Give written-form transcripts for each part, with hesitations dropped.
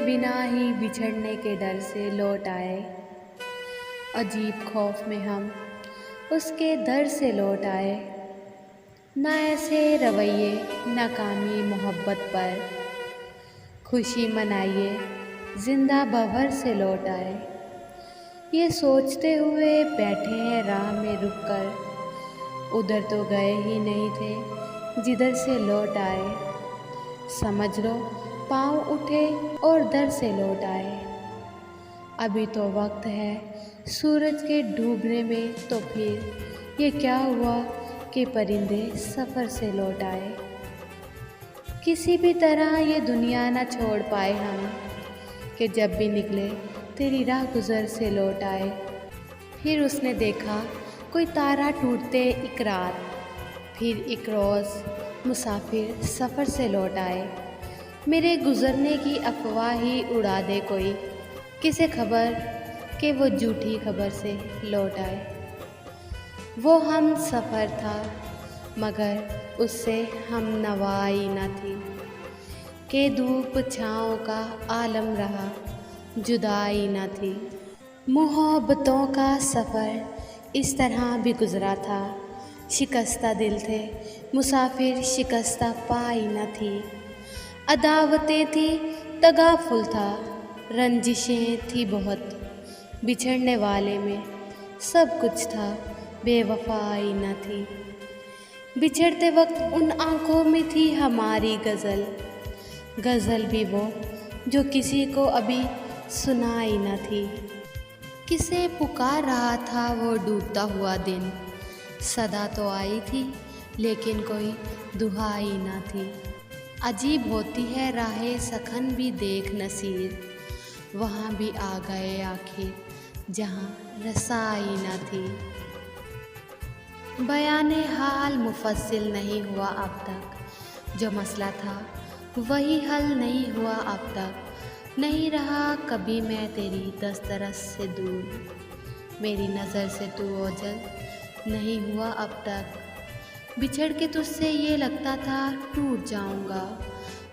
बिना ही बिछड़ने के डर से लौट आए। अजीब खौफ में हम उसके दर से लौट आए। ना ऐसे रवैये नाकामी मोहब्बत पर खुशी मनाइए, जिंदा भंवर से लौट आए। ये सोचते हुए बैठे हैं राह में रुक कर, उधर तो गए ही नहीं थे जिधर से लौट आए। समझ लो पाँव उठे और दर से लौट आए। अभी तो वक्त है सूरज के डूबने में, तो फिर ये क्या हुआ कि परिंदे सफ़र से लौट आए। किसी भी तरह ये दुनिया न छोड़ पाए हम, कि जब भी निकले तेरी राह गुज़र से लौट आए। फिर उसने देखा कोई तारा टूटते एक रात, फिर एक रोज़ मुसाफिर सफ़र से लौट आए। मेरे गुज़रने की अफवाह ही उड़ा दे कोई, किसे खबर कि वो झूठी खबर से लौट आए। वो हम सफ़र था मगर उससे हम नवाई न थी, कि धूप छाँव का आलम रहा जुदाई न थी। मोहब्बतों का सफ़र इस तरह भी गुज़रा था, शिकस्ता दिल थे मुसाफिर शिकस्ता पाई न थी। अदावतें थी तगाफुल था, रंजिशें थी बहुत, बिछड़ने वाले में सब कुछ था बेवफाई न थी। बिछड़ते वक्त उन आँखों में थी हमारी गज़ल, गज़ल भी वो जो किसी को अभी सुनाई न थी। किसे पुकार रहा था वो डूबता हुआ दिन, सदा तो आई थी लेकिन कोई दुहाई न थी। अजीब होती है राहें सखन भी देख नसीर, वहाँ भी आ गए आखिर जहाँ रसाई न थी। बयाने हाल मुफस्सिल नहीं हुआ अब तक, जो मसला था वही हल नहीं हुआ अब तक। नहीं रहा कभी मैं तेरी दस्तरस से दूर, मेरी नज़र से तू ओझल नहीं हुआ अब तक। बिछड़ के तुझसे ये लगता था टूट जाऊंगा,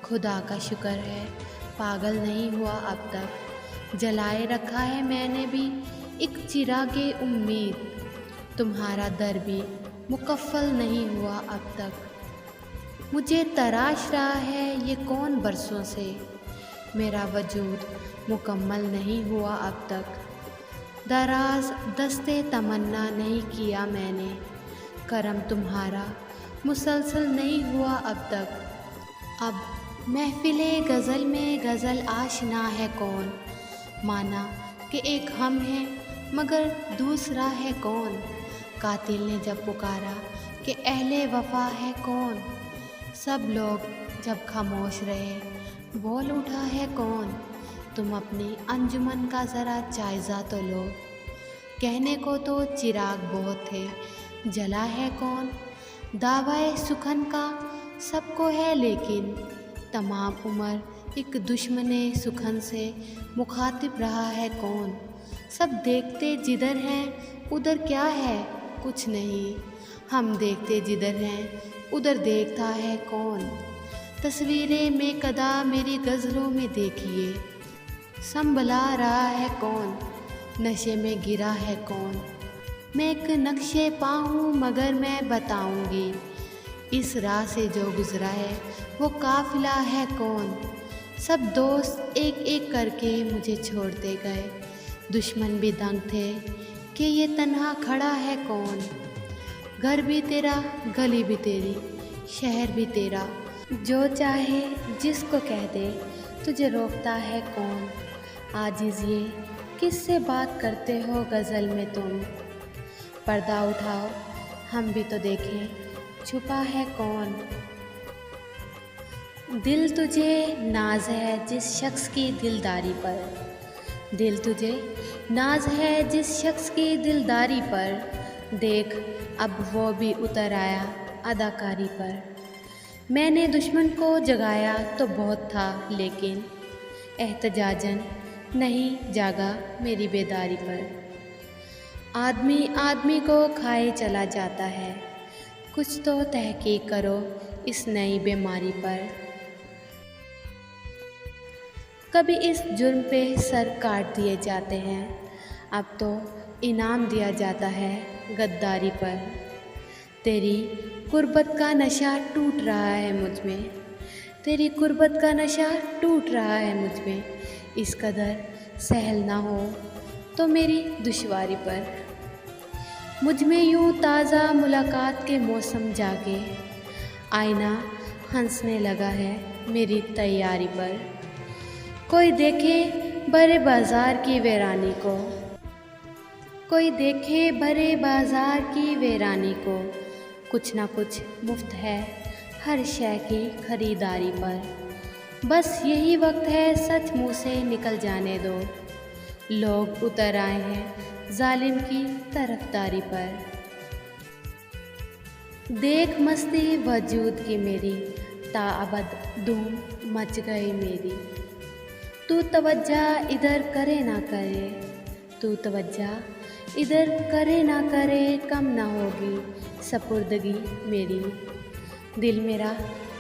खुदा का शुक्र है पागल नहीं हुआ अब तक। जलाए रखा है मैंने भी एक चिरागे उम्मीद, तुम्हारा दर भी मुकफ़्फ़ल नहीं हुआ अब तक। मुझे तराश रहा है ये कौन बरसों से, मेरा वजूद मुकम्मल नहीं हुआ अब तक। दराज दस्ते तमन्ना नहीं किया मैंने, करम तुम्हारा मुसलसल नहीं हुआ अब तक। अब महफ़िले गज़ल में गज़ल आशना है कौन, माना कि एक हम हैं मगर दूसरा है कौन। कातिल ने जब पुकारा कि अहले वफ़ा है कौन, सब लोग जब खामोश रहे बोल उठा है कौन। तुम अपनी अंजुमन का ज़रा जायज़ा तो लो, कहने को तो चिराग बहुत थे जला है कौन। दावाए सुखन का सबको है लेकिन तमाम उम्र एक दुश्मने सुखन से मुखातिब रहा है कौन। सब देखते जिधर हैं उधर क्या है कुछ नहीं, हम देखते जिधर हैं उधर देखता है कौन। तस्वीरें में कदा मेरी गज़लों में देखिए, संभला रहा है कौन, नशे में गिरा है कौन। मैं एक नक्शे पा हूँ मगर मैं बताऊँगी, इस राह से जो गुज़रा है वो काफ़िला है कौन। सब दोस्त एक एक करके मुझे छोड़ते गए, दुश्मन भी दंग थे कि ये तन्हा खड़ा है कौन। घर भी तेरा गली भी तेरी शहर भी तेरा, जो चाहे जिसको कह दे तुझे रोकता है कौन। आजिज़ ये किससे बात करते हो गज़ल में तुम, पर्दा उठाओ हम भी तो देखें छुपा है कौन। दिल तुझे नाज है जिस शख्स की दिलदारी पर, दिल तुझे नाज है जिस शख्स की दिलदारी पर, देख अब वो भी उतर आया अदाकारी पर। मैंने दुश्मन को जगाया तो बहुत था लेकिन एहतजाजन नहीं जागा मेरी बेदारी पर। आदमी आदमी को खाए चला जाता है, कुछ तो तहकीक करो इस नई बीमारी पर। कभी इस जुर्म पे सर काट दिए जाते हैं, अब तो इनाम दिया जाता है गद्दारी पर। तेरी गुर्बत का नशा टूट रहा है मुझ में, तेरी गुर्बत का नशा टूट रहा है मुझ में। इस कदर सहल ना हो तो मेरी दुश्वारी पर। मुझ में यूं ताज़ा मुलाकात के मौसम जागे, आईना हंसने लगा है मेरी तैयारी पर। कोई देखे बड़े बाज़ार की वीरानी को, कोई देखे बड़े बाज़ार की वीरानी को, कुछ ना कुछ मुफ्त है हर शय की खरीदारी पर। बस यही वक्त है सच मुँह से निकल जाने दो, लोग उतर आए हैं जालिम की तरफदारी पर। देख मस्ती वजूद की मेरी, ताअबद धूम मच गई मेरी। तू तवज्जा इधर करे ना करे, तू तवज्जा इधर करे ना करे, कम ना होगी सपुर्दगी मेरी। दिल मेरा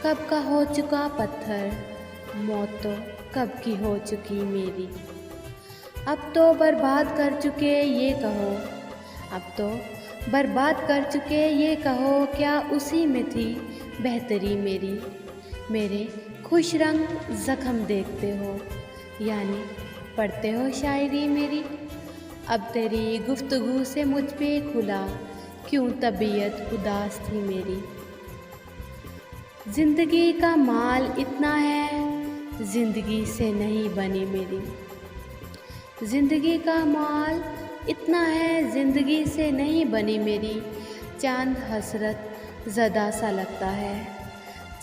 कब का हो चुका पत्थर, मौत तो कब की हो चुकी मेरी। अब तो बर्बाद कर चुके ये कहो, अब तो बर्बाद कर चुके ये कहो, क्या उसी में थी बेहतरी मेरी। मेरे खुश रंग ज़ख्म देखते हो, यानी पढ़ते हो शायरी मेरी। अब तेरी गुफ्तगू से मुझ पे खुला क्यों तबीयत उदास थी मेरी। ज़िंदगी का माल इतना है ज़िंदगी से नहीं बनी मेरी। ज़िंदगी का माल इतना है ज़िंदगी से नहीं बनी मेरी। चांद हसरत ज़दा सा लगता है,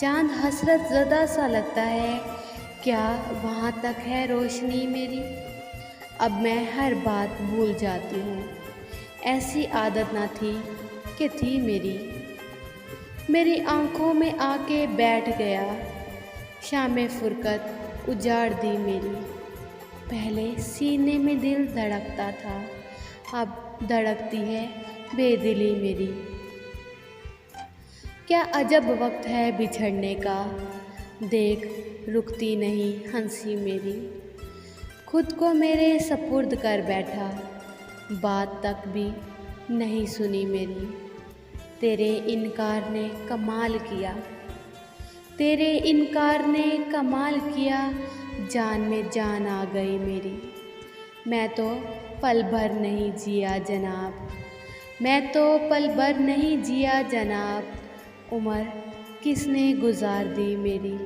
चांद हसरत ज़दा सा लगता है, क्या वहाँ तक है रोशनी मेरी। अब मैं हर बात भूल जाती हूँ, ऐसी आदत ना थी कि थी मेरी। मेरी आँखों में आके बैठ गया, शाम फुरकत उजाड़ दी मेरी। पहले सीने में दिल धड़कता था, अब धड़कती है बेदिली मेरी। क्या अजब वक्त है बिछड़ने का, देख रुकती नहीं हंसी मेरी। खुद को मेरे सपुर्द कर बैठा, बात तक भी नहीं सुनी मेरी। तेरे इनकार ने कमाल किया, तेरे इनकार ने कमाल किया, जान में जान आ गई मेरी। मैं तो पल भर नहीं जिया जनाब, मैं तो पल भर नहीं जिया जनाब, उम्र किसने गुजार दी मेरी।